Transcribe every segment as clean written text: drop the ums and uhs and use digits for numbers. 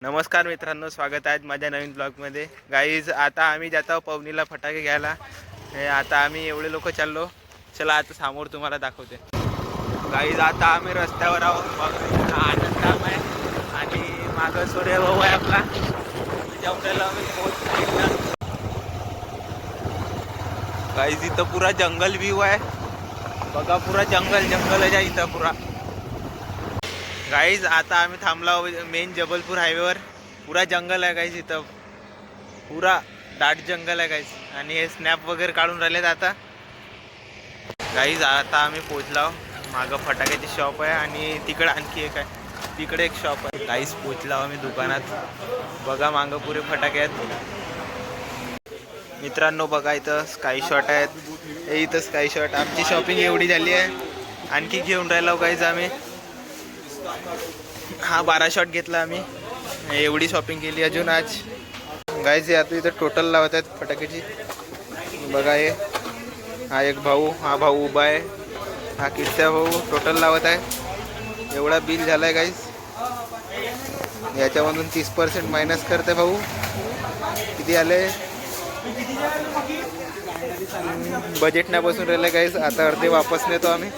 नमस्कार मित्रांनो, स्वागत आहे माझ्या नवीन ब्लॉगमध्ये. गाईज आता आम्ही जातो पवनीला फटाके घ्यायला. आता आम्ही एवढे लोक चाललो. चला आता समोर तुम्हाला दाखवते. गाईज आता आम्ही रस्त्यावर आहोत. आनंद आहे आणि मागं सूर्य भाऊ आहे आपला. जेवढ्याला आम्ही पोहोचलो. गाईज इथं पुरा जंगल व्ह्यू आहे बघा. पुरा जंगल आहे इथं पुरा. गाईज आता आम्ही थांबलो मेन जबलपूर हायवेवर. पुरा जंगल आहे गाईज इथं. पुरा दाट जंगल आहे गाईज. आणि हे स्नॅप वगैरे काढून राहिलेत आता. गाईज आता आम्ही पोचलो. मागं फटाक्याची शॉप आहे आणि तिकडे आणखी एक आहे. तिकडे एक शॉप आहे. गाईज पोचलो आम्ही दुकानात. बघा मागं पुरे फटाके आहेत. मित्रांनो बघा इथं स्काय शॉट आहेत. हे इथं स्काय शॉट. आमची शॉपिंग एवढी झाली आहे. आणखी घेऊन राहिलो गाईज आम्ही. हा 12 शॉट घेतला आम्ही. एवढी शॉपिंग केली अजून आज. गाईज आता इथं टोटल लावत आहेत फटाक्याची. बघा हे हा एक भाऊ, हा भाऊ उभा आहे. हा किस्सा भाऊ टोटल लावत आहे. एवढा बिल झाला आहे गाईज. याच्यामधून 30% मायनस करते भाऊ. किती आले? बजेट नाही बसून राहिलं गाईज. आता अर्धे वापस नेतो आम्ही.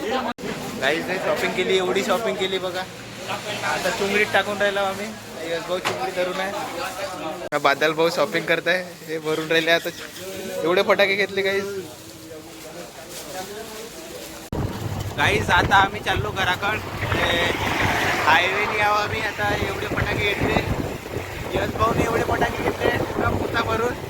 गाईज शॉपिंग केली, एवढी शॉपिंग केली बघा. आता चुंगडीत टाकून राहिला आम्ही. यश भाऊ चुंगडी धरून आहे. बादल भाऊ शॉपिंग करताय. हे भरून राहिले. आता एवढे फटाके घेतले गाईज. गाईज आता आम्ही चाललो घराकड. हायवेने यावं आम्ही. आता एवढे फटाके घेतले. यश भाऊने एवढे फटाके घेतले पुरा पोता भरून.